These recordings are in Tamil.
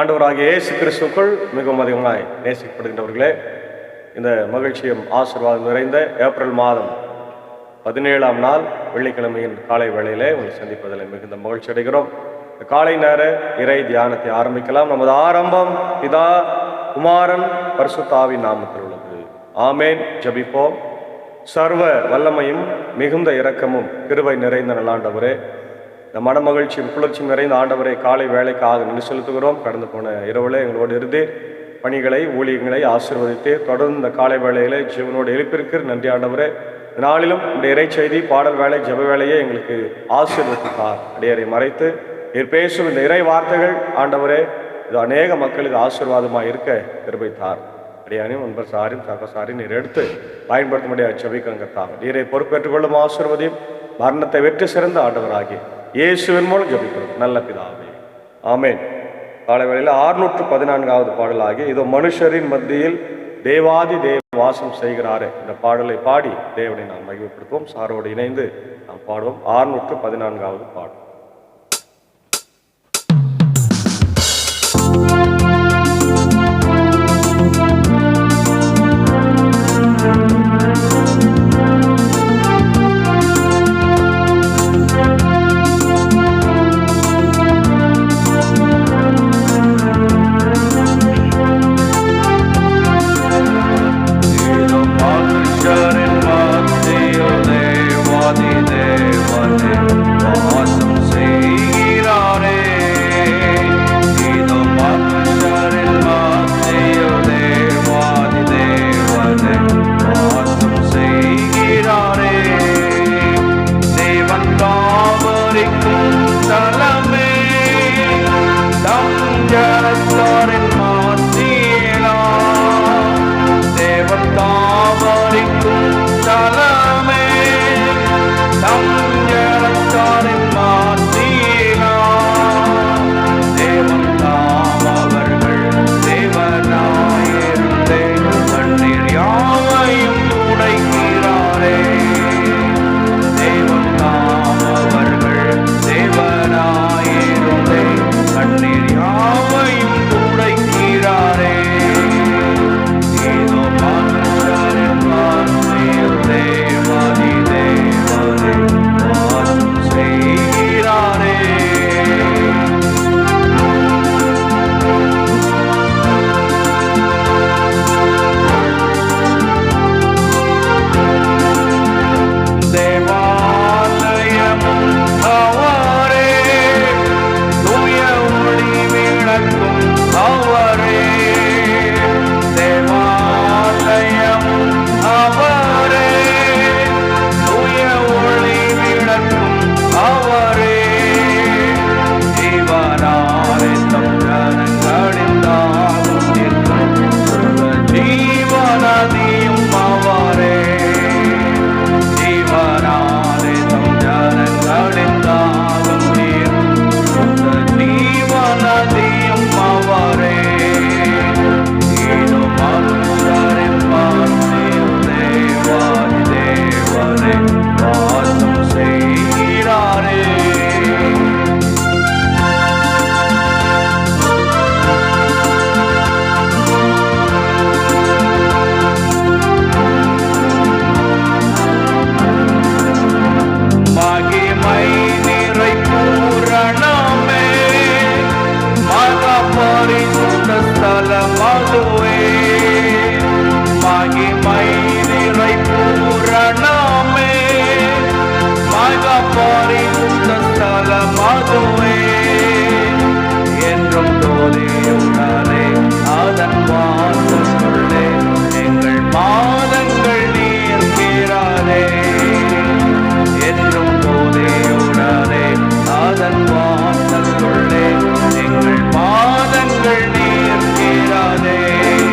ஆண்டவராகிய இயேசு கிறிஸ்துக்குள் மிகவும் அதிகமாய் நேசிக்கப்படுகின்றவர்களே, இந்த மகிழ்ச்சியும் ஆசீர்வாதம் நிறைந்த ஏப்ரல் மாதம் 17ஆம் நாள் வெள்ளிக்கிழமையின் காலை வேளையிலே உங்களை சந்திப்பதில் மிகுந்த மகிழ்ச்சி அடைகிறோம். இந்த காலை நேர இறை தியானத்தை ஆரம்பிக்கலாம். நமது ஆரம்பம் பிதா, குமாரன், பரிசுத்த ஆவியின் நாமத்தில் உள்ளது. ஆமேன். ஜெபிப்போம். சர்வ வல்லமையும் மிகுந்த இரக்கமும் கிருபை நிறைந்த நல்லாண்டவரே, இந்த மனமகிழ்ச்சியும் குளிர்ச்சியும் நிறைந்த ஆண்டவரை காலை வேலைக்காக நின்று செலுத்துகிறோம். கடந்து போன இரவுல எங்களோடு இருந்து பணிகளை ஊழியங்களை ஆசீர்வதித்து தொடர்ந்து இந்த காலை வேளையில ஜீவனோடு எழுப்பியிருக்கிற நன்றி ஆண்டவரே. நாளிலும் இந்த இறை செய்தி பாடல் வேலை ஜெப வேலையை எங்களுக்கு ஆசீர்வதித்தார். அடியரை மறைத்து நீர் பேசும் இந்த இறை வார்த்தைகள் ஆண்டவரே இது அநேக மக்களுக்கு ஆசீர்வாதமாக இருக்க கிருபைத்தார். அடியானையும் நண்பர் சாரியும் சக சாரியும் நீர் எடுத்து பயன்படுத்த முடியாத ஜெபிக்கங்கத்தான் நீரை பொறுப்பேற்றுக் கொள்ளும் ஆசீர்வதியும் மரணத்தை வெற்றி சிறந்த ஆண்டவராகி இயேசுவின் மூலம் ஜெபிக்கிறோம் நல்ல பிதாவே. ஆமேன். காலை வேளையில் 614வது பாடலாகி இதோ மனுஷரின் மத்தியில் தேவாதி தேவ வாசம் செய்கிறாரே இந்த பாடலை பாடி தேவனை நாம் மகிமைப்படுத்துவோம். சாரோடு இணைந்து நாம் பாடுவோம். 614வது பாடல். எங்கள் பாதங்கள் நீர் கீழாதே.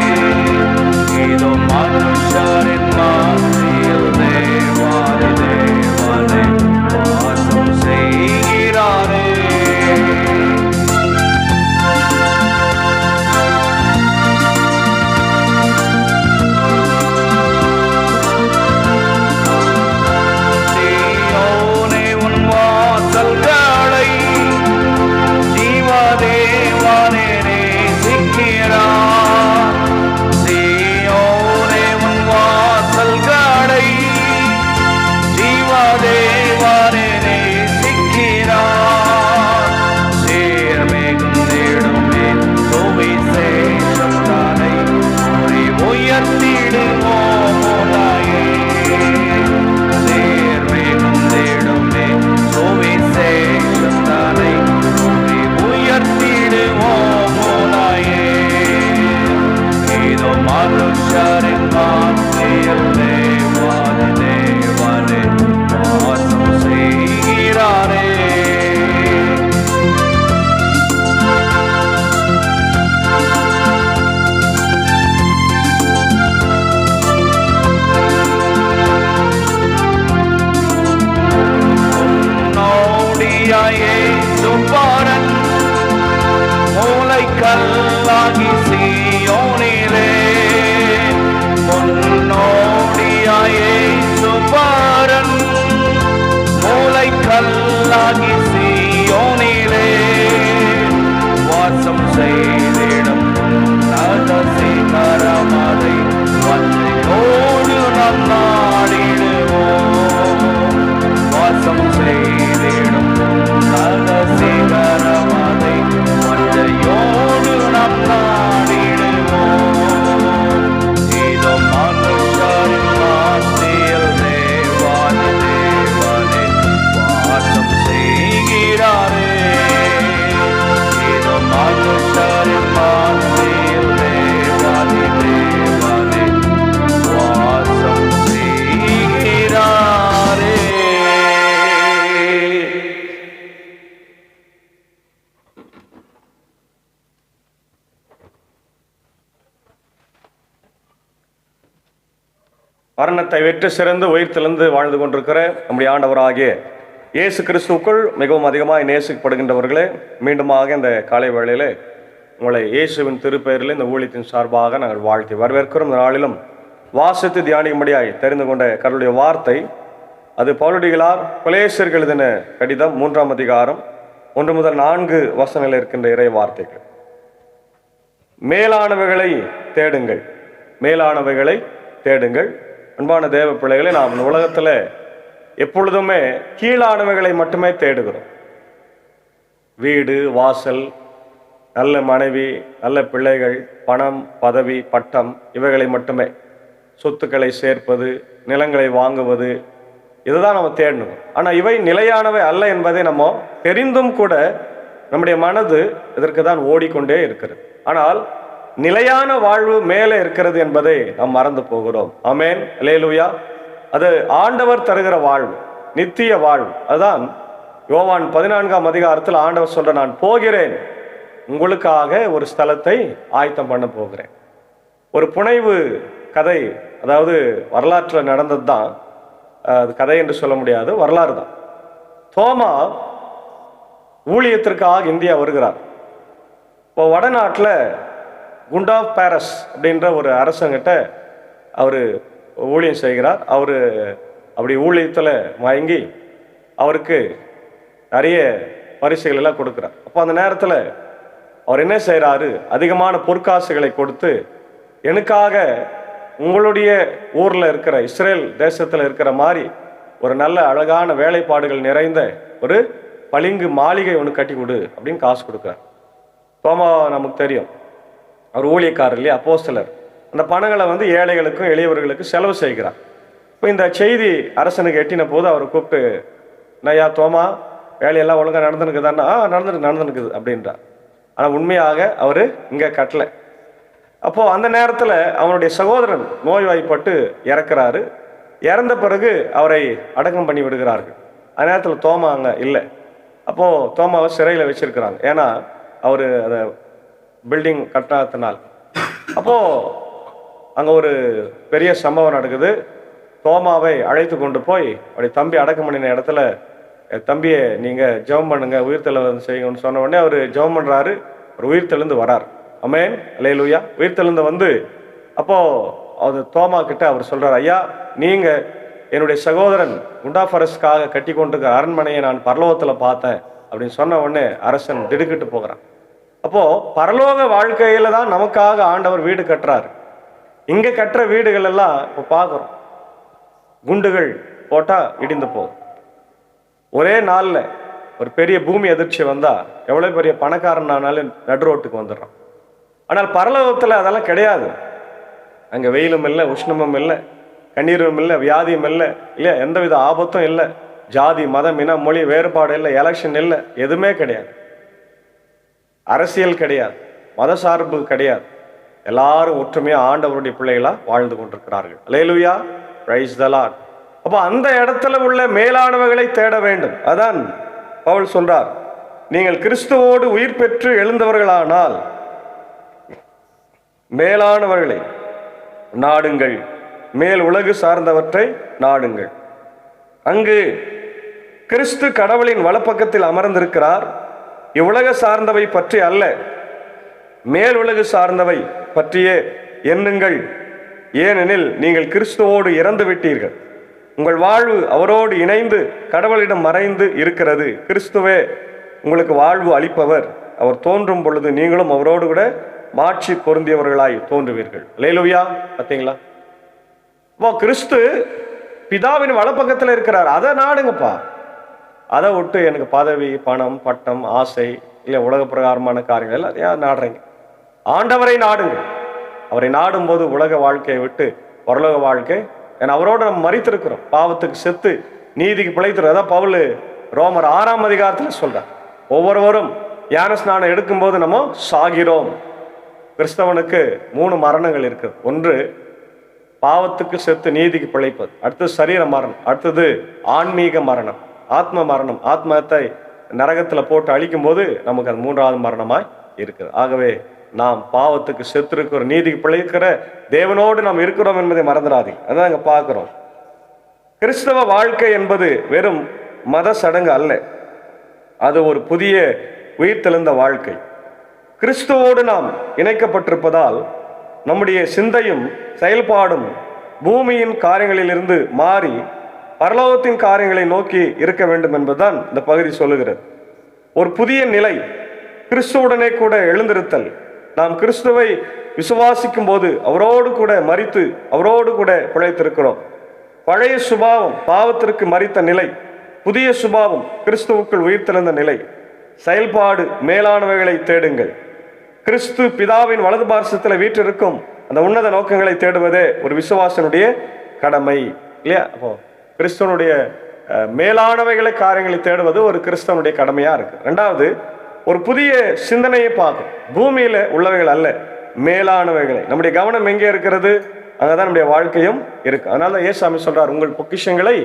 மரணத்தை வெற்றி சிறந்து உயிர்த்தெழுந்து வாழ்ந்து கொண்டிருக்கிற நம்முடைய ஆண்டவராகிய இயேசு கிறிஸ்துவுக்குள் மிகவும் அதிகமாக நேசிக்கப்படுகின்றவர்களே, மீண்டுமாக இந்த காலை வேளையிலே உங்களை இயேசுவின் திருப்பெயரில் இந்த ஊழியத்தின் சார்பாக நாங்கள் வாழ்த்தி வரவேற்கிறோம். இந்த நாளிலும் வாசித்து தியானிக்கும்படியாய் தெரிந்து கொண்ட கடவுளுடைய வார்த்தை, அது பவுலடிகளார் கொலேசியர்கள் எழுதின கடிதம் 3ஆம் அதிகாரம் 1 முதல் 4 வசனங்கள் இருக்கின்ற இறை வார்த்தைகள். மேலானவைகளை தேடுங்கள், மேலானவைகளை தேடுங்கள். அன்பான தேவ பிள்ளைகளை, நாம் இந்த உலகத்தில் எப்பொழுதுமே கீழானவைகளை மட்டுமே தேடுகிறோம். வீடு, வாசல், நல்ல மனைவி, நல்ல பிள்ளைகள், பணம், பதவி, பட்டம், இவைகளை மட்டுமே, சொத்துக்களை சேர்ப்பது, நிலங்களை வாங்குவது, இதுதான் நம்ம தேடணும். ஆனால் இவை நிலையானவை அல்ல என்பதை நம்ம தெரிந்தும் கூட நம்முடைய மனது இதற்கு தான் ஓடிக்கொண்டே இருக்கிறது. ஆனால் நிலையான வாழ்வு மேலே இருக்கிறது என்பதை நாம் மறந்து போகிறோம். ஆமென், அல்லேலூயா. அது ஆண்டவர் தருகிற வாழ்வு, நித்திய வாழ்வு. அதுதான் யோவான் 14ஆம் அதிகாரத்தில் ஆண்டவர் சொல்ற, நான் போகிறேன், உங்களுக்காக ஒரு ஸ்தலத்தை ஆயத்தம் பண்ண போகிறேன். ஒரு புனைவு கதை, அதாவது வரலாற்றில் நடந்தது தான், அது கதை என்று சொல்ல முடியாது, வரலாறு தான். தோமா ஊழியத்திற்காக இந்தியா வருகிறார். இப்போ வடநாட்டில் குண்டாஃப் பாரஸ் அப்படின்ற ஒரு அரசங்கிட்ட அவர் ஊழியம் செய்கிறார். அவர் அப்படி ஊழியத்தில் வாங்கி அவருக்கு நிறைய பரிசுகள் எல்லாம் கொடுக்குறார். அப்போ அந்த நேரத்தில் அவர் என்ன செய்கிறாரு, அதிகமான பொற்காசுகளை கொடுத்து, எனக்காக உங்களுடைய ஊரில் இருக்கிற இஸ்ரேல் தேசத்தில் இருக்கிற மாதிரி ஒரு நல்ல அழகான வேலைப்பாடுகள் நிறைந்த ஒரு பளிங்கு மாளிகை ஒன்று கட்டி கொடு அப்படின்னு காசு கொடுக்குறார். தோமா நமக்கு தெரியும், அவர் ஊழியக்காரர் இல்லையா, அப்போஸ்தலர். அந்த பணங்களை ஏழைகளுக்கும் எளியவர்களுக்கும் செலவு செய்கிறார். இப்போ இந்த செய்தி அரசனுக்கு எட்டின போது அவர் கூப்பிட்டு, நையா தோமா, வேலையெல்லாம் ஒழுங்காக நடந்துனுக்குதான்னா, நடந்துனுக்குது அப்படின்றார். ஆனால் உண்மையாக அவர் இங்கே கட்டலை. அப்போது அந்த நேரத்தில் அவனுடைய சகோதரன் நோய்வாய்ப்பட்டு இறக்குறாரு. இறந்த பிறகு அவரை அடக்கம் பண்ணி விடுகிறார்கள். அந்த நேரத்தில் தோமா அங்கே இல்லை. அப்போது தோமாவை சிறையில் வச்சிருக்கிறாங்க, ஏன்னா அவர் அதை பில்டிங் கட்டாதனால். அப்போது அங்கே ஒரு பெரிய சம்பவம் நடக்குது. தோமாவை அழைத்து கொண்டு போய் அப்படி தம்பி அடக்கம் பண்ணின இடத்துல, தம்பியை நீங்கள் ஜெபம் பண்ணுங்க, உயிர்த்தெழுந்து செய்யுங்கன்னு சொன்ன உடனே அவர் ஜெபம் பண்ணுறாரு. அவர் உயிர்த்தெழுந்து வரார். ஆமென், அல்லேலூயா. உயிர்த்தெழுந்து அப்போது அது தோமா கிட்ட அவர் சொல்கிறார், ஐயா, நீங்கள் என்னுடைய சகோதரன் குண்டாஃபரஸ்க்காக கட்டி கொண்டிருக்கிற அரண்மனையை நான் பரலோகத்தில் பார்த்தேன் அப்படின்னு சொன்ன உடனே அரசன் திடுக்கிட்டு போகிறான். அப்போது பரலோக வாழ்க்கையில் தான் நமக்காக ஆண்டவர் வீடு கட்டுறாரு. இங்கே கட்டுற வீடுகள் எல்லாம் இப்போ பார்க்குறோம், குண்டுகள் போட்டால் இடிந்து போகும். ஒரே நாளில் ஒரு பெரிய பூமி அதிர்ச்சி வந்தால் எவ்வளோ பெரிய பணக்காரன் ஆனாலும் நடுரோட்டுக்கு வந்துடுறான். ஆனால் பரலோகத்தில் அதெல்லாம் கிடையாது. அங்கே வெயிலும் இல்லை, உஷ்ணமும் இல்லை, கண்ணீரும் இல்லை, வியாதியும் இல்லை, இல்லை எந்தவித ஆபத்தும் இல்லை, ஜாதி மதம் இன மொழி வேறுபாடு இல்லை, எலெக்ஷன் இல்லை, எதுவுமே கிடையாது. அரசியல் கிடையாது, மத சார்பு கிடையாது. எல்லாரும் ஒற்றுமையாக ஆண்டவருடைய பிள்ளைகளாக வாழ்ந்து கொண்டிருக்கிறார்கள். அல்லேலூயா, பிரைஸ் தி லார்ட். அப்போ அந்த இடத்துல உள்ள மேலானவைகளை தேட வேண்டும். அதான் பவுல் சொல்றார், நீங்கள் கிறிஸ்துவோடு உயிர் பெற்று எழுந்தவர்களானால் மேலானவர்களை நாடுங்கள், மேல் உலகு சார்ந்தவற்றை நாடுங்கள். அங்கு கிறிஸ்து கடவுளின் வலப்பக்கத்தில் அமர்ந்திருக்கிறார். இவ்வுலக சார்ந்தவை பற்றி அல்ல, மேல் உலகு சார்ந்தவை பற்றியே எண்ணுங்கள். ஏனெனில் நீங்கள் கிறிஸ்துவோடு இறந்து விட்டீர்கள், உங்கள் வாழ்வு அவரோடு இணைந்து கடவுளிடம் மறைந்து இருக்கிறது. கிறிஸ்துவே உங்களுக்கு வாழ்வு அளிப்பவர். அவர் தோன்றும் பொழுது நீங்களும் அவரோடு கூட மாட்சி பொருந்தியவர்களாய் தோன்றுவீர்கள். அல்லேலூயா. பார்த்தீங்களா? இப்போ கிறிஸ்து பிதாவின் வலப்பக்கத்தில் இருக்கிறார். அதை நாடுங்கப்பா. அதை விட்டு எனக்கு பதவி, பணம், பட்டம், ஆசை, இல்லை உலக பிரகாரமான காரியங்கள் எல்லாம் ஏன் நாடுறீங்க? ஆண்டவரை நாடுங்க. அவரை நாடும்போது உலக வாழ்க்கையை விட்டு பரலோக வாழ்க்கை, ஏன்னா அவரோடு நம்ம மரித்திருக்கிறோம், பாவத்துக்கு செத்து நீதிக்கு பிழைத்திருக்கிறோம். அதான் பவுல் ரோமர் 6ஆம் அதிகாரத்தில் சொல்றார், ஒவ்வொருவரும் ஞான ஸ்நானம் எடுக்கும்போது நம்ம சாகிறோம். கிறிஸ்தவனுக்கு 3 மரணங்கள் இருக்குது. ஒன்று பாவத்துக்கு செத்து நீதிக்கு பிழைப்பது, அடுத்தது சரீர மரணம், அடுத்தது ஆன்மீக மரணம், ஆத்ம மரணம். ஆத்மத்தை நரகத்தில் போட்டு அழிக்கும் போது நமக்கு அது 3ஆவது மரணமாய் இருக்குது. ஆகவே நாம் பாவத்துக்கு செத்துருக்கிற, நீதிக்கு பிழைக்கிற தேவனோடு நாம் இருக்கிறோம் என்பதை மறந்துடாதீங்க. அதான் அங்க பார்க்கிறோம். கிறிஸ்தவ வாழ்க்கை என்பது வெறும் மத சடங்கு அல்ல, அது ஒரு புதிய உயிர்த்தெழுந்த வாழ்க்கை. கிறிஸ்துவோடு நாம் இணைக்கப்பட்டிருப்பதால் நம்முடைய சிந்தையும் செயல்பாடும் பூமியின் காரியங்களிலிருந்து மாறி பரலோகத்தின் காரியங்களை நோக்கி இருக்க வேண்டும் என்பதுதான் இந்த பகுதி சொல்லுகிறது. ஒரு புதிய நிலை, கிறிஸ்துவுடனே கூட எழுந்திருத்தல். நாம் கிறிஸ்துவை விசுவாசிக்கும் போது அவரோடு கூட மரித்து அவரோடு கூட பிழைத்திருக்கிறோம். பழைய சுபாவம் பாவத்திற்கு மரித்த நிலை, புதிய சுபாவம் கிறிஸ்துவுக்குள் உயிர்த்தெழுந்த நிலை. செயல்பாடு மேலானவைகளை தேடுங்கள். கிறிஸ்து பிதாவின் வலது பார்சத்தில் வீற்றிருக்கும் அந்த உன்னத நோக்கங்களை தேடுவதே ஒரு விசுவாசனுடைய கடமை, இல்லையா? அப்போ கிறிஸ்துவனுடைய மேலானவைகளை காரியங்களை தேடுவது ஒரு கிறிஸ்தவனுடைய கடமையா இருக்கு. ரெண்டாவது, ஒரு புதிய சிந்தனையை பார்க்கும். பூமியில உள்ளவைகள் அல்ல, மேலானவைகளை. நம்முடைய கவனம் எங்கே இருக்கிறது? அங்கதான் நம்முடைய வாழ்க்கையும் இருக்கு. அதனால ஏசாமி சொல்றார், உங்கள் பொக்கிஷங்களை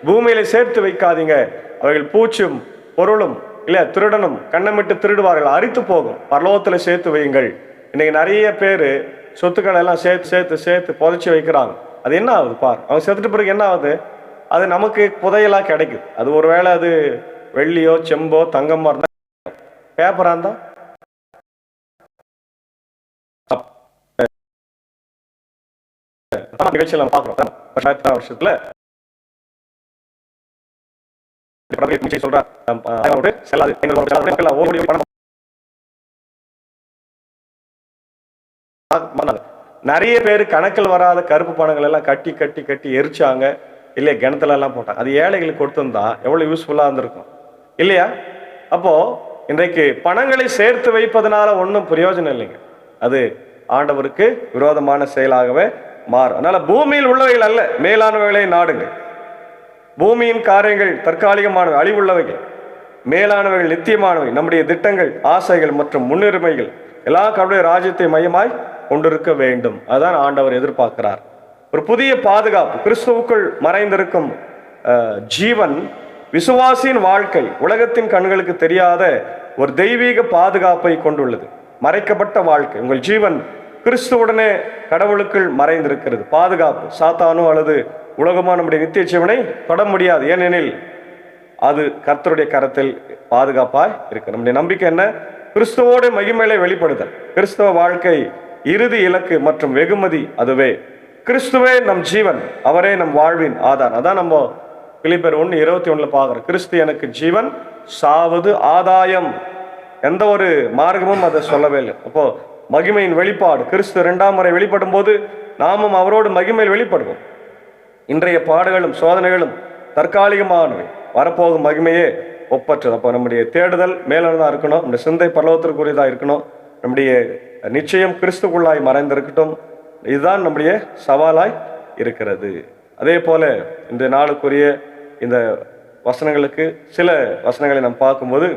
பூமியில சேர்த்து வைக்காதீங்க, அவைகள் பூச்சும் பொருளும் இல்ல திருடனும் கண்ணமிட்டு திருடுவார்கள், அரித்து போகும், பரலோகத்துல சேர்த்து வையுங்கள். இன்னைக்கு நிறைய பேர் சொத்துக்களை எல்லாம் சேர்த்து சேர்த்து சேர்த்து புதைச்சி வைக்கிறாங்க. அது என்ன ஆகுது பார், அவங்க செத்துட்டு பிறகு என்ன ஆகுது? அது நமக்கு புதையலா கிடைக்குது. அது ஒருவேளை அது வெள்ளியோ செம்போ தங்கமா இருந்தா, பேப்பரா இருந்தா நிகழ்ச்சியில் நம்ம பார்க்கிறோம். வருஷத்துல நிறைய பேர் கணக்கில் வராத கருப்பு பணங்கள் எல்லாம் கட்டி கட்டி கட்டி எரிச்சாங்க, இல்லையா? கிணத்துல எல்லாம் போட்டாங்க. அது ஏழைகளுக்கு கொடுத்திருந்தா எவ்வளவு யூஸ்ஃபுல்லா இருந்திருக்கும், இல்லையா? அப்போ இன்றைக்கு பணங்களை சேர்த்து வைப்பதனால ஒன்றும் பிரயோஜனம் இல்லைங்க. அது ஆண்டவருக்கு விரோதமான செயலாகவே மாறும். அதனால பூமியில் உள்ளவைகள் அல்ல, மேலானவைகளை நாடுங்கள். பூமியின் காரியங்கள் தற்காலிகமானவை, அழிவுள்ளவைகள். மேலானவைகள் நித்தியமானவை. நம்முடைய திட்டங்கள், ஆசைகள் மற்றும் முன்னுரிமைகள் எல்லாம் கடவுளுடைய ராஜ்யத்தை மையமாய் கொண்டிருக்க வேண்டும். அதான் ஆண்டவர் எதிர்பார்க்கிறார். ஒரு புதிய பாதுகாப்பு, கிறிஸ்துவுக்குள் மறைந்திருக்கும் ஜீவன், விசுவாசியின் வாழ்க்கை உலகத்தின் கண்களுக்கு தெரியாத ஒரு தெய்வீக பாதுகாப்பை கொண்டுள்ளது. மறைக்கப்பட்ட வாழ்க்கை. உங்கள் ஜீவன் கிறிஸ்துவுடனே கடவுளுக்குள் மறைந்திருக்கிறது. பாதுகாப்பு. சாத்தானோ அல்லது உலகமா நம்முடைய நித்திய ஜீவனை தொட முடியாது. ஏனெனில் அது கர்த்தருடைய கரத்தில் பாதுகாப்பாய் இருக்கு. நம்முடைய நம்பிக்கை என்ன? கிறிஸ்துவோட மகிமையிலே வெளிப்படுதல். கிறிஸ்தவ வாழ்க்கை இறுதி இலக்கு மற்றும் வெகுமதி அதுவே. கிறிஸ்துவே நம் ஜீவன், அவரே நம் வாழ்வின் ஆதாரம். அதான் நம்ம பிலிப்பியர் 1:21 பார்க்கிறோம். கிறிஸ்து எனக்கு ஜீவன், சாவது ஆதாயம். எந்த ஒரு மார்க்கமும் அதை சொல்லவே இல்லை. அப்போ மகிமையின் வெளிப்பாடு, கிறிஸ்து 2ஆம் முறை வெளிப்படும் போது நாமும் அவரோடு மகிமையில் வெளிப்படுவோம். இன்றைய பாடுகளும் சோதனைகளும் தற்காலிகமானவை, வரப்போகும் மகிமையே ஒப்பற்றது. அப்போ நம்முடைய தேடுதல் மேலானதாக இருக்கணும், நம்முடைய சிந்தை பரலோகத்திற்குரியதாக இருக்கணும், நம்முடைய நிச்சயம் கிறிஸ்துக்குள்ளாய் மறைந்திருக்கட்டும். இதுதான் நம்முடைய சவாலாய் இருக்கிறது. அதே போல இந்த நாளுக்குரிய இந்த வசனங்களுக்கு சில வசனங்களை நாம் பார்க்கும்போது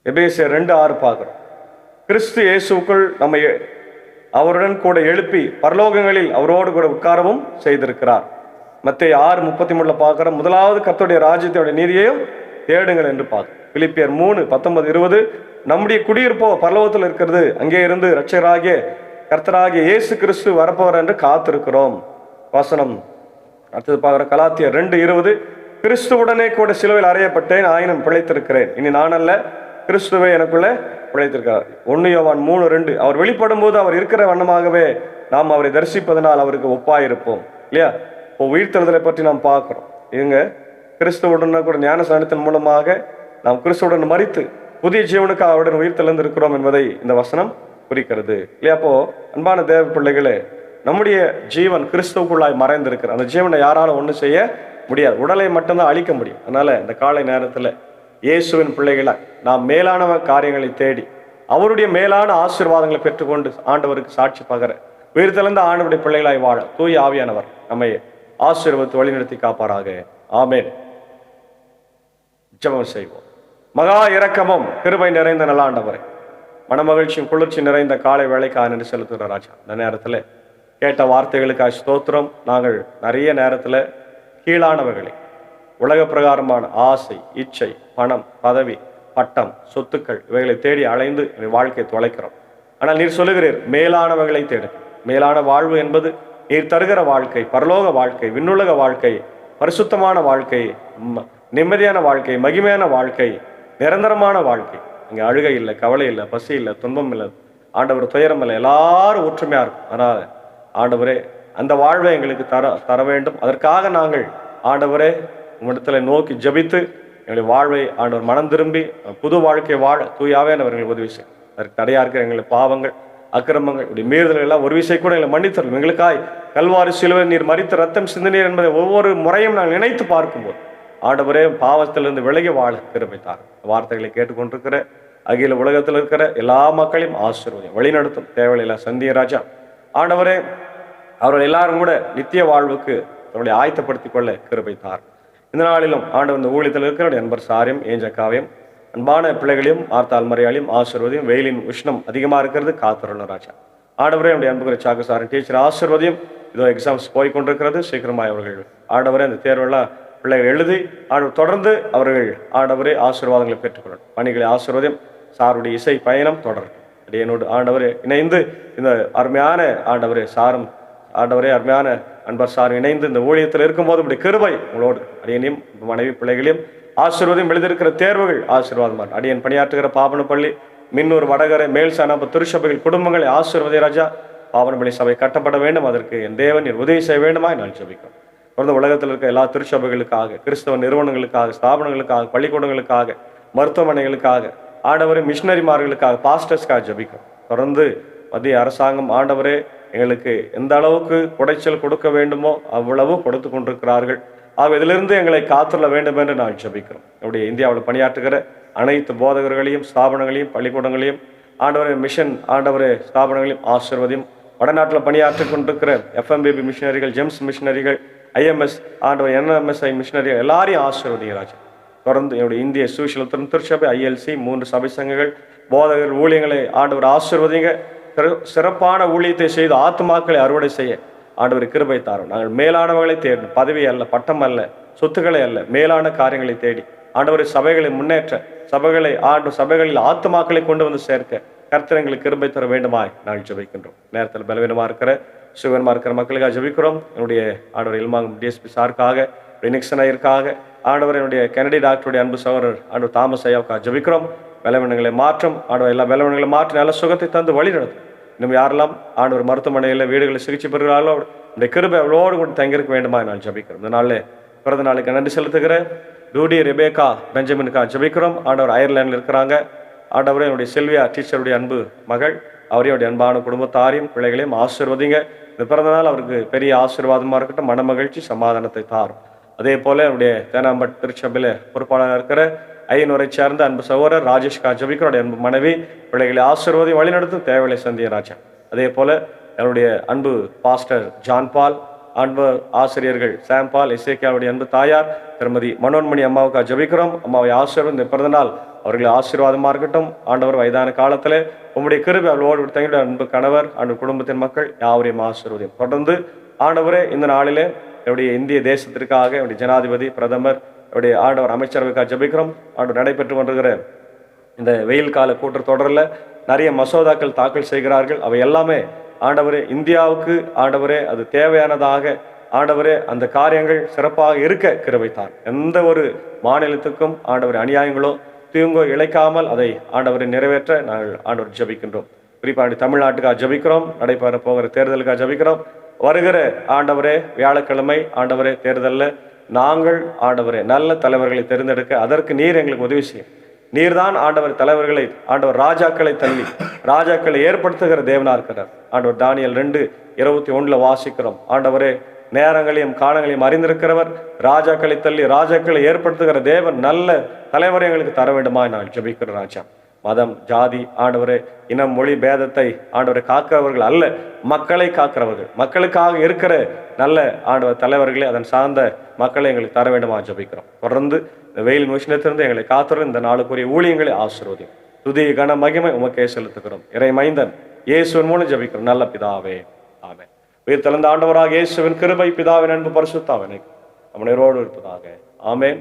எபேசியர் 2:6 பார்க்கிறோம். கிறிஸ்து இயேசுக்குள் நம்மை அவருடன் கூட எழுப்பி பரலோகங்களில் அவரோடு கூட உட்காரவும் செய்திருக்கிறார். மத்தேயு 6:33 பார்க்கிறோம். முதலாவது கர்த்தருடைய ராஜ்யத்தோட நீதியையும் தேடுங்கள் என்று பார்க்கிறோம். பிலிப்பியர் 3:19-20 நம்முடைய குடியிருப்போ பரலோகத்தில் இருக்கிறது, அங்கே இருந்து இரட்சகராகிய கர்த்தராகிய இயேசு கிறிஸ்து வரப்பவர் என்று காத்திருக்கிறோம். வசனம் அடுத்தது பார்க்கிறோம். கலாத்தியர் 2:20 கிறிஸ்துவுடனே கூட சிலுவையில் அறையப்பட்டேன், ஆயினும் பிழைத்திருக்கிறேன், இனி நான் அல்ல, கிறிஸ்துவே எனக்குள்ள பிழைத்திருக்கிறார். 1 யோவான் 3:2 அவர் வெளிப்படும் போது அவர் இருக்கிற வண்ணமாகவே நாம் அவரை தரிசிப்பதனால் அவருக்கு ஒப்பாயிருப்போம், இல்லையா? இப்போ உயிர்த்தெழுதலை பற்றி நாம் பார்க்கிறோம். இவங்க கிறிஸ்துவுடன் கூட ஞான ஸ்நானத்தின் மூலமாக நாம் கிறிஸ்துவுடன் மரித்து புதிய ஜீவனுக்கு அவருடன் உயிர்த்தெழுந்திருக்கிறோம் என்பதை இந்த வசனம் குறிக்கிறது, இல்லையா? அப்போ அன்பான தேவ பிள்ளைகளே, நம்முடைய ஜீவன் கிறிஸ்துவுக்குள்ளாய் மறைந்திருக்கிற அந்த ஜீவனை யாராலும் ஒன்றும் செய்ய முடியாது. உடலை மட்டும்தான் அழிக்க முடியும். அதனால இந்த காலை நேரத்தில் இயேசுவின் பிள்ளைகளை நாம் மேலான காரியங்களை தேடி அவருடைய மேலான ஆசீர்வாதங்களை பெற்றுக்கொண்டு ஆண்டவருக்கு சாட்சி பகர உயிர்த்தெழுந்த ஆண்டவருடைய பிள்ளைகளாய் வாழ தூய ஆவியானவர் நம்மை ஆசீர்வதித்து வழிநடத்தி காப்பாராக. ஆமென். ஜெபம் செய்வோம். மகா இரக்கமும் கிருபை நிறைந்த நல்ல ஆண்டவரே, மனமகிழ்ச்சியும் குளிர்ச்சி நிறைந்த காலை வேளைக்காக நன்றி செலுத்துகிற ராஜா. இந்த நேரத்தில் கேட்ட வார்த்தைகளுக்காக ஸ்தோத்திரம். நாங்கள் நிறைய நேரத்தில் கீழானவர்களை, உலக பிரகாரமான ஆசை, இச்சை, பணம், பதவி, பட்டம், சொத்துக்கள் இவைகளை தேடி அலைந்து வாழ்க்கையை தொலைக்கிறோம். ஆனால் நீர் சொல்லுகிறீர், மேலானவைகளை தேடு. மேலான வாழ்வு என்பது நீர் தருகிற வாழ்க்கை, பரலோக வாழ்க்கை, விண்ணுலக வாழ்க்கை, பரிசுத்தமான வாழ்க்கை, நிம்மதியான வாழ்க்கை, மகிமையான வாழ்க்கை, நிரந்தரமான வாழ்க்கை. அங்கே அழுகை இல்லை, கவலை இல்லை, பசி இல்லை, துன்பம் இல்லை, ஆண்டவர் துயரம் இல்லை, எல்லாரும் ஒற்றுமையா இருக்கும். ஆனால் ஆண்டவரே, அந்த வாழ்வை எங்களுக்கு தர வேண்டும். அதற்காக நாங்கள் ஆண்டவரே உம்மிடத்துல நோக்கி ஜபித்து எங்களுடைய வாழ்வை ஆண்டவர் மனம் திரும்பி புது வாழ்க்கை வாழ தூயாவேனவர்கள் உதவி செய்யும். அதற்கு தடையா இருக்கிற எங்களுடைய பாவங்கள், அக்கிரமங்கள், இப்படி மீறுதல்கள் எல்லாம் ஒரு விசை கூட எங்களை மன்னித்தரும். எங்களுக்காய் கல்வாரி சிலுவை நீர் மரித்த ரத்தம் சிந்தினீர் என்பதை ஒவ்வொரு முறையும் நாங்கள் நினைத்து பார்க்கும்போது ஆண்டவரே பாவத்திலிருந்து விலகி வாழ கிருபைத்தார். வார்த்தைகளை கேட்டுக்கொண்டிருக்கிற அகில உலகத்தில் இருக்கிற எல்லா மக்களையும் ஆசீர்வதியும், வழிநடத்தும். தேவையில்லை சந்திய ராஜா ஆண்டவரே, அவர்கள் எல்லாரும் கூட நித்திய வாழ்வுக்கு அவருடைய ஆயத்தப்படுத்திக் கொள்ள கிருபைத்தார். இந்த நாளிலும் ஆண்டவர் இந்த ஊழியத்தில் இருக்கிற அன்பர் சாரியம், ஏஞ்சக்காவையும், அன்பான பிள்ளைகளையும், ஆர்த்தால் மறையாளையும் ஆசீர்வதியும். வெயிலின் உஷ்ணம் அதிகமாக இருக்கிறது, காத்துள்ள ராஜா ஆண்டவரே, என்னுடைய அன்புகிற சாக்குசாரன் டீச்சர் ஆசீர்வதியும். இதோ எக்ஸாம்ஸ் போய் கொண்டிருக்கிறது, சீக்கிரமாக அவர்கள் ஆண்டவரே அந்த தேர்வெல்லாம் பிள்ளைகள் எழுதி ஆண்டவர் தொடர்ந்து அவர்கள் ஆண்டவரே ஆசீர்வாதங்களை பெற்றுக்கொள்ளணும். பணிகளை ஆசீர்வதியும். சாருடைய இசை பயணம் தொடரும். என்னோடு ஆண்டவரே இணைந்து இந்த அருமையான ஆண்டவரே சாரும் ஆண்டவரே அருமையான அன்பர் சார் இணைந்து இந்த ஊழியத்தில் இருக்கும்போது இப்படி கிருபை உங்களோடு அடியனையும் மனைவி பிள்ளைகளையும் ஆசீர்வாதம். எழுதியிருக்கிற தேர்வுகள் ஆசீர்வாதம். அடியன் பணியாற்றுகிற பாவனப்பள்ளி, மின்னூர், வடகரை, மேல் சானாப திருச்சபைகள் குடும்பங்களை ஆசீர்வதி ராஜா. பாவனப்பள்ளி சபை கட்டப்பட வேண்டும். அதற்கு என் தேவன் என் உதவி செய்ய வேண்டுமா நான் ஜெபிக்கிறோம். தொடர்ந்து உலகத்தில் இருக்க எல்லா திருச்சபைகளுக்காக, கிறிஸ்தவ நிறுவனங்களுக்காக, ஸ்தாபனங்களுக்காக, பள்ளிக்கூடங்களுக்காக, மருத்துவமனைகளுக்காக, ஆண்டவரே மிஷினரிமார்களுக்காக, பாஸ்டர்ஸ்க்காக ஜெபிக்கிறோம். தொடர்ந்து மத்திய அரசாங்கம் ஆண்டவரே எங்களுக்கு எந்த அளவுக்கு குடைச்சல் கொடுக்க வேண்டுமோ அவ்வளவு கொடுத்து கொண்டிருக்கிறார்கள். ஆக இதிலிருந்து எங்களை காத்துள்ள வேண்டும் என்று நான் ஜெபிக்கிறோம். என்னுடைய இந்தியாவில் பணியாற்றுகிற அனைத்து போதகர்களையும், ஸ்தாபனங்களையும், பள்ளிக்கூடங்களையும் ஆண்டவரே மிஷன் ஆண்டவரே ஸ்தாபனங்களையும் ஆசீர்வதியும். வடநாட்டில் பணியாற்றி கொண்டிருக்கிற FMBB மிஷினரிகள், ஜெம்ஸ் மிஷினரிகள், IMS ஆண்டவர் NMSI மிஷினரிகள் எல்லாரையும் ஆசீர்வதிங்க ராஜா. தொடர்ந்து என்னுடைய இந்திய சுவிசேஷ திருச்சபை, ILC 3 சபை சங்கங்கள், போதகர்கள், ஊழியங்களை ஆண்டவர் ஆசீர்வதிங்க. சிறப்பான ஊழியத்தை செய்து ஆத்துமாக்களை அறுவடை செய்ய ஆண்டவர் கிருபை தாரும். நாங்கள் மேலானவர்களை தேடணும். பதவி அல்ல, பட்டம் அல்ல, சொத்துக்களை அல்ல, மேலான காரியங்களை தேடி ஆண்டவரை சபைகளை முன்னேற்ற, சபைகளில் ஆத்துமாக்களை கொண்டு வந்து சேர்க்க கர்த்தர் எங்களுக்கு கிருபை தர வேண்டுமாய் நாங்கள் ஜெபிக்கின்றோம். நேரத்தில் பலவீனமாக இருக்கிற, சுகவீனமாக இருக்கிற மக்களுக்காக ஜெபிக்கிறோம். என்னுடைய ஆண்டவர் இல்மாங்கம் DSP சாருக்காக, நிக்சன் ஐயருக்காக, ஆண்டவர் என்னுடைய கெனடி டாக்டருடைய அன்பு சகோதரர் ஆண்டவர் தாமஸ் ஐயாவுக்காக ஜெபிக்கிறோம். பலவீனங்களை மாற்றும் ஆண்டவர், எல்லா பலவீனங்களை மாற்றி நல்ல சுகத்தை தந்து வழி நடத்தும். இன்னும் யாரெல்லாம் ஆண்டவர் மருத்துவமனையில் வீடுகளில் சிகிச்சை பெறுகிறார்களோ இந்த கிருபை அவளோடு கூட தங்கியிருக்க வேண்டுமா நான் ஜெபிக்கிறோம். இந்த நாளில் பிறந்த நாளுக்கு நன்றி செலுத்துகிற டூடி ரெபேக்கா பெஞ்சமினுக்காக ஜெபிக்கிறோம். ஆண்டவர் அயர்லாண்டில் இருக்கிறாங்க. ஆண்டவரே என்னுடைய செல்வியா டீச்சருடைய அன்பு மகள், அவரையுடைய அன்பான குடும்பத்தாரையும் பிள்ளைகளையும் ஆசீர்வதிங்க. இந்த பிறந்த நாள் அவருக்கு பெரிய ஆசீர்வாதமாக இருக்கட்டும், மன மகிழ்ச்சி, சமாதானத்தை தாரும். அதே போல என்னுடைய தேனாம்பட் திருச்சபையில் பொறுப்பாளராக இருக்கிற ஐயனூரை சேர்ந்த அன்பு சகோதரர் ராஜேஷ்கா ஜெபிக்கிறோடைய அன்பு மனைவி, பிள்ளைகளை ஆசீர்வதி வழிநடத்தும். தேவையை சந்திய ராஜா. அதே போல என்னுடைய அன்பு பாஸ்டர் ஜான்பால், அன்பு ஆசிரியர்கள் சாம்பால், இசைக்கியாவுடைய அன்பு தாயார் திருமதி மனோன்மணி அம்மாவுக்காக ஜெபிக்கிறோம். அம்மாவை ஆசீர்வாதம். இந்த பிறந்த நாள் அவர்களை ஆசீர்வாதமாக இருக்கட்டும். ஆண்டவர் வயதான காலத்தில் உம்முடைய கிருபை அவர்களோடு தங்களுடைய அன்பு கணவர், அன்பு குடும்பத்தின் மக்கள் யாவரையும் ஆசீர்வதியும். தொடர்ந்து ஆண்டவரே இந்த நாளிலே என்னுடைய இந்திய தேசத்திற்காக, என்னுடைய ஜனாதிபதி, பிரதமர், என்னுடைய ஆண்டவர் அமைச்சரவைக்காக ஜெபிக்கிறோம். ஆண்டவர் நடைபெற்று கொண்டிருக்கிற இந்த வெயில் கால கூட்டத்தொடரில் நிறைய மசோதாக்கள் தாக்கல் செய்கிறார்கள். அவை எல்லாமே ஆண்டவரே இந்தியாவுக்கு ஆண்டவரே அது தேவையானதாக ஆண்டவரே அந்த காரியங்கள் சிறப்பாக இருக்க கிருபைத்தார். எந்த ஒரு மாநிலத்துக்கும் ஆண்டவரே அநியாயங்களோ தீங்கோ இழைக்காமல் அதை ஆண்டவரை நிறைவேற்ற நாங்கள் ஆண்டவர் ஜெபிக்கின்றோம். குறிப்பாக தமிழ்நாட்டுக்காக ஜெபிக்கிறோம். நடைபெற போகிற தேர்தலுக்காக ஜெபிக்கிறோம். வருகிற ஆண்டவரே வியாழக்கிழமை ஆண்டவரே தேர்தலில் நாங்கள் ஆண்டவரே நல்ல தலைவர்களை தேர்ந்தெடுக்க அதற்கு நீர் எங்களுக்கு உதவி செய்யும். நீர்தான் ஆண்டவர் தலைவர்களை, ஆண்டவர் ராஜாக்களை தள்ளி ராஜாக்களை ஏற்படுத்துகிற தேவனா இருக்கிறார். ஆண்டவர் தானியல் 2:21 வாசிக்கிறோம். ஆண்டவரே நேரங்களையும் காலங்களையும் அறிந்திருக்கிறவர், ராஜாக்களை தள்ளி ராஜாக்களை ஏற்படுத்துகிற தேவன் நல்ல தலைவரை எங்களுக்கு தர வேண்டுமா நான் ஜெபிக்கிறேன் ராஜா. மதம், ஜாதி, ஆண்டவரே இனம், மொழி பேதத்தை ஆண்டவரை காக்கிறவர்கள் அல்ல, மக்களை காக்கிறவர்கள், மக்களுக்காக இருக்கிற நல்ல ஆண்டவர் தலைவர்களே, அதன் சார்ந்த மக்களை எங்களுக்கு தர வேண்டுமா ஜெபிக்கிறோம். தொடர்ந்து இந்த வெயில் உஷ்ணத்திலிருந்து எங்களை காத்துற இந்த நாளுக்குரிய ஊழியங்களை ஆசீர்வதியும். துதி கன மகிமை உமக்கே செலுத்துகிறோம். இறை மைந்தன் இயேசுவின் மூலம் ஜெபிக்கிறோம் நல்ல பிதாவே, ஆமென். உயிர் தெழுந்த ஆண்டவராக இயேசுவின் கிருபை, பிதாவின் அன்பு, பரிசுத்த ஆவியின் ஐக்கியம் நம்முடைய இருப்பதாக. ஆமென்.